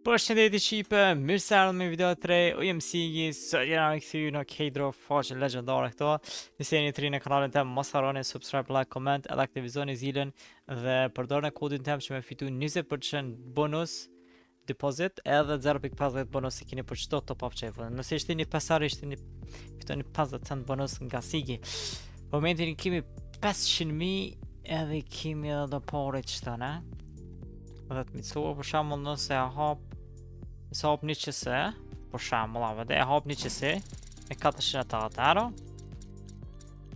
Përshëndetje Shqipe, mirë se ardhëm me video të re, u jem Sigi, sot jena me këthy në K-Draw, faqen legendare këto. Nëse jeni të ri në kanalin tem, mos harroni subscribe, like, comment, edhe aktivizoni zilën dhe përdorni kodin tem që me fitu 20% bonus deposit edhe 0.50 bonus i keni për çdo top up që e vënë. Nëse ishte një pesar, fitoni 50% bonus nga Sigi. Momentin i kemi 500.000 edhe i kemi edhe do pare qëta, ne? Dhe të mitësua për shambull nëse e hap një qëse, për shambull dhe e hap një qëse me 480 euro.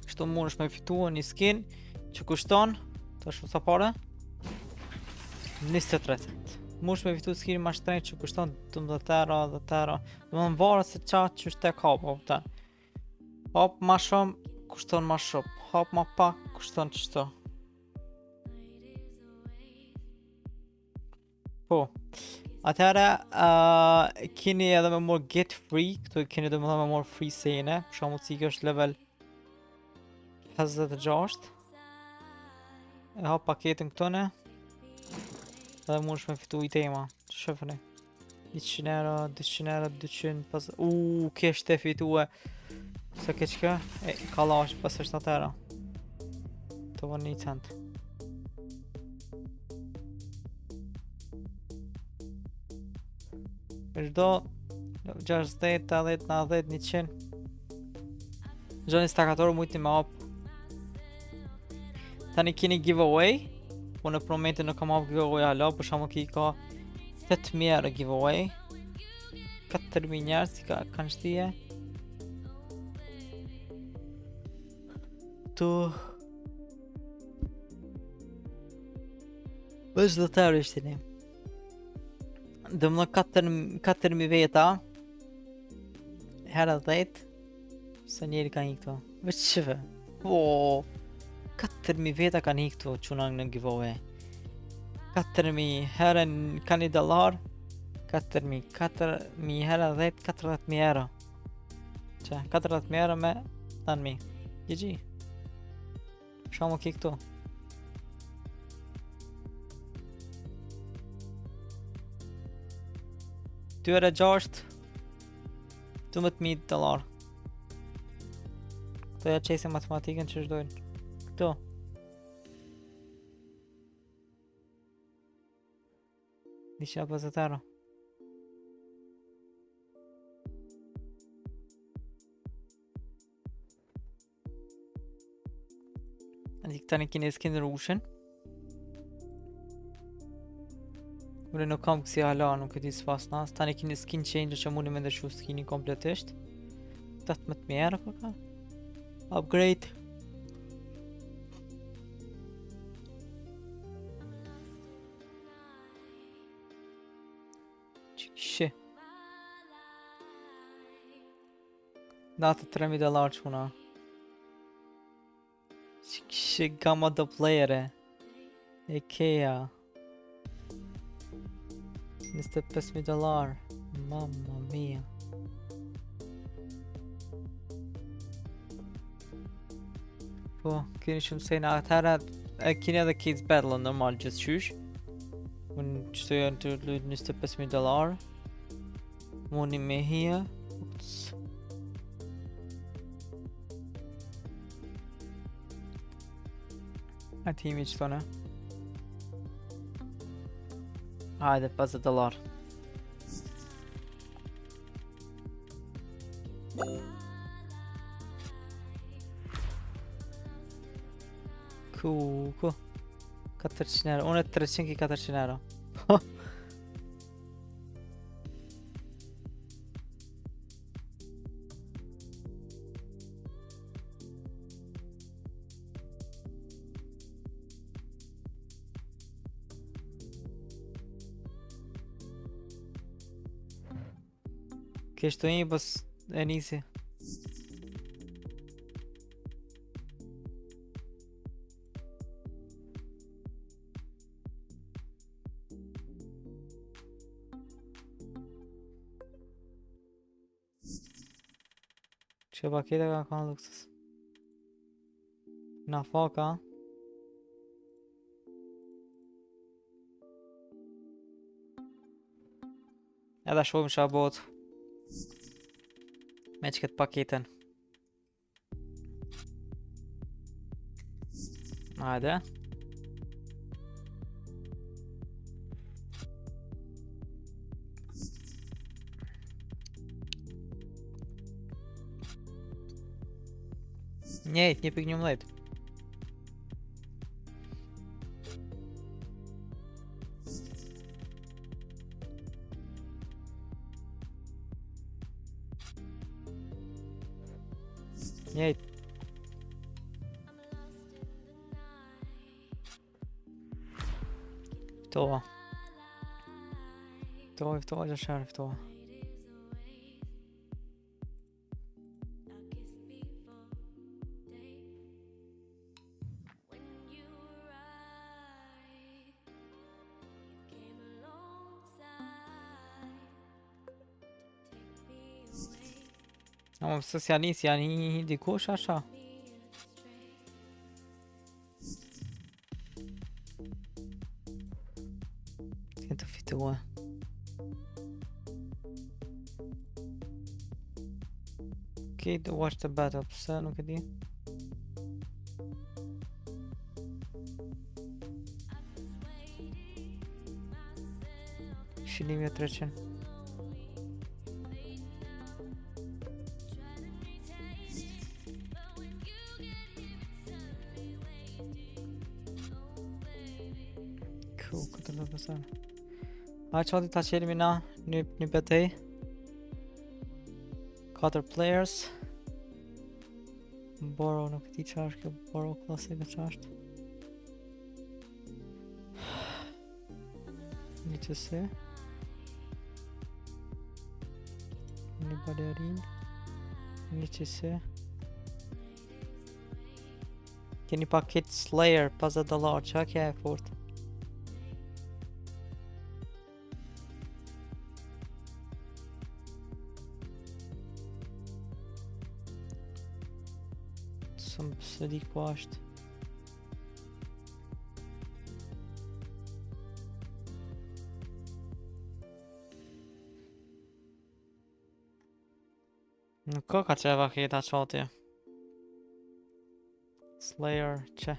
Kështu mund është me fitua një skin që kushton të shumë sa pare 23 cent. Mund është me fitu skin ma shtrenjt që kushton 12 euro, 10 euro. Dhe më në varë se qatë që është tek hap. Hap ma shumë kushton ma shumë, hap ma pak kushton qështu. Po, atëherë keni edhe me more get free, këtu keni dhe me more free sene, për shumë të cikë është level 56. E hap paketin këtone, dhe mund është me fitu i tema, që shëfëni, 100 euro, 200 euro, 250, kështë e fitu e, se ke qëka, kalash, 57 euro, të vë 1 cent. Çdo 60, 80, 90, 100. Çdo një stakator mujti me hap. Tani keni giveaway. Unë për momentin nuk kam hap giveaway hala, për shkakun që i ka 8.000 euro giveaway. 4.000 njerëz që kanë shtije. Tu Vesh do të arrishtini. Dhe më 4.000 veta herë 10 se njeri ka një këto veç qëve 4.000 veta ka një këto quna në giveaway 4.000 herë ka një $, 4.000 herë 10 40.000 euro që 40.000 euro me 9.000 GG shamu ki këto $2 6 $12.000 Këto ja qesin matematikën që shdojnë Këto €150 Andi këta një kine skin rrushen Unë nuk kam kësi hala, nuk e di s'pas nas. Tani keni skin changer që mundi me ndryshu skini kompletisht. 18.000 euro për ka. Upgrade. Që kështë. Datë $3.000 që puna. Që kështë gamma do playere. Ikea. $25.000 Mamma mia Po, keni shumë sejna atëherë keni edhe Kids Battle normal gjithë qysh Unë qëto janë të lujtë $25.000 Moni me hia Atimi qëto ne Hajde, $50 Ku 400 euro, unë e 300 ki 400 euro Kështu një pës e nisi Që pakete ka kanë luksus Nafaka Edhe shohim çfarë bëhet me çket paketën. Hajde. Njejt, 1.11. Njejt. Ftova. Ftova, Gjashari, ftova. Ama socialist yani dikush asha. Të fitua. Okay, to watch the battle. Pse nuk e di. Shilimi 300. Cool, këtë të pësën. A qati ta qelimi na një betej. 4 players. Boro nuk ti qa është kjo Boro klasike qa është. Një qëse. Një balerin. Një qëse. Keni paket Slayer $50, qa kja e fort. Se di ku është. Nuk ka që e vaketa qati. Slayer që.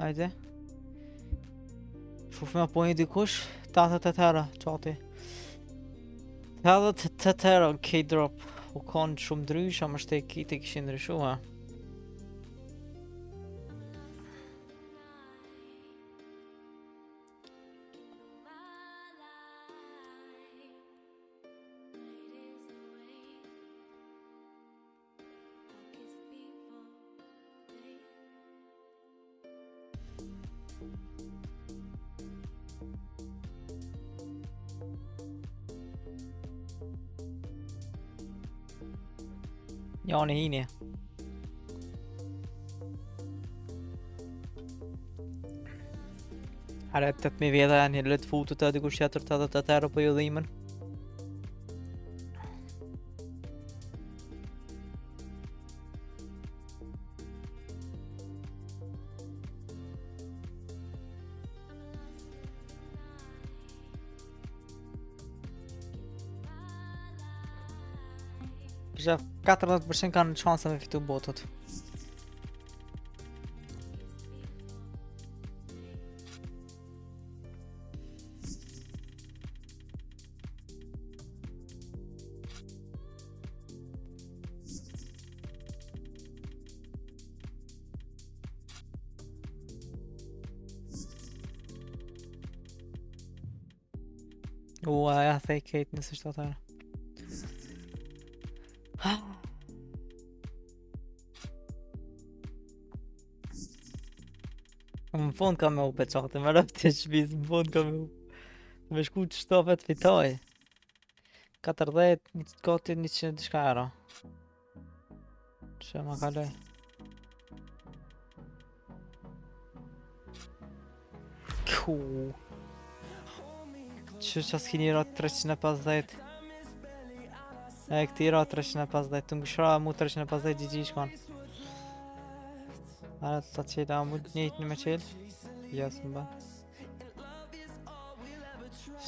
Hajde. Shuf me po një dikush. 88 euro qati. 88 euro K-drop. U konë shumë ndrysha, më shte kiti kishin ndryshu, ha. Jani hini. Are 8.000 vjeta janë një letë futu të dikush tjetër 88 euro për jodhimin. Përshef 14% kanë shanse me fitu botët. Ja thej Kate nëse shtatarë. Më fund ka me u peqate, me rëpë të shpiz, më fund ka me u. Me shku të shtofet fitoj. 40, gati 100 diçka euro. Që ma kaloj. Kuuu. Që s'kini ra 350. E këti ra 350, të ngëshra mu 350 GG shkon. Ara të qela mund njëjtë në me qel. Ja së mba.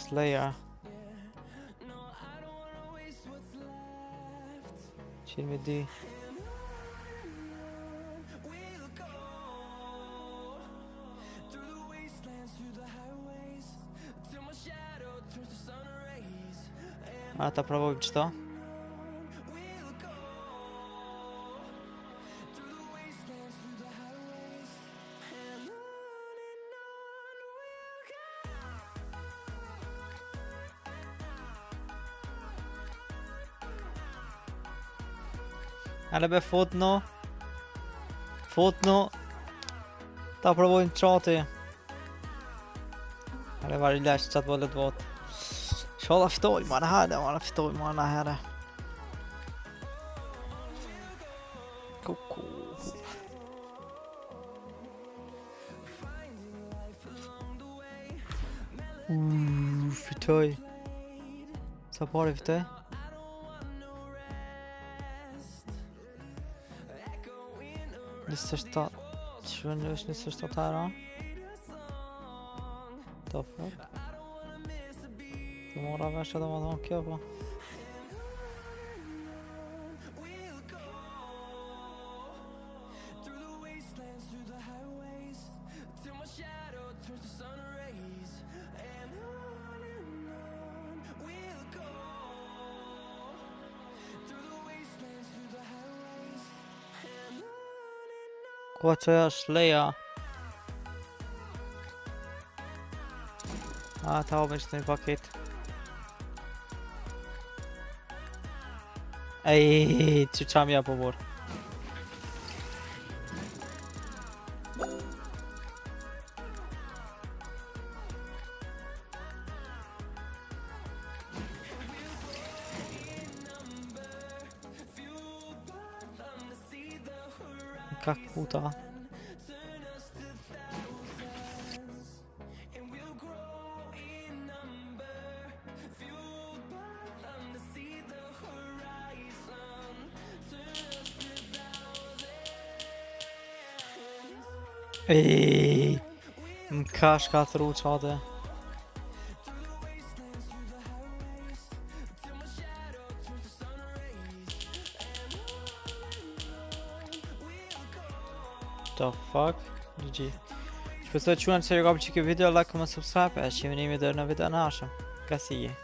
Slayer. Qel me dy. A ta provojmë qëto. Alle be fot no. Fot no. Ta provojmë qati. Alle vari lesh qatë volet vot. Shola ftoj, ma në herë, ma në ftoj, ma në herë. Kuku. Fitoj. Sa pare fitoj? Nisë shtat. Që në është nisë shtat hera? Ta fuck. Të mora vesh edhe më thonë kjo po. Ko që është leja? A, ta obe që të një paket. Ej, që qam ja po borë. Kak puta. Ej, më ka shkatru qate. The fuck? GG. Shpesoj që unë që ju kam që kjo video, like, comment, subscribe, e që jemi një video në video në ashëm. Ka si je.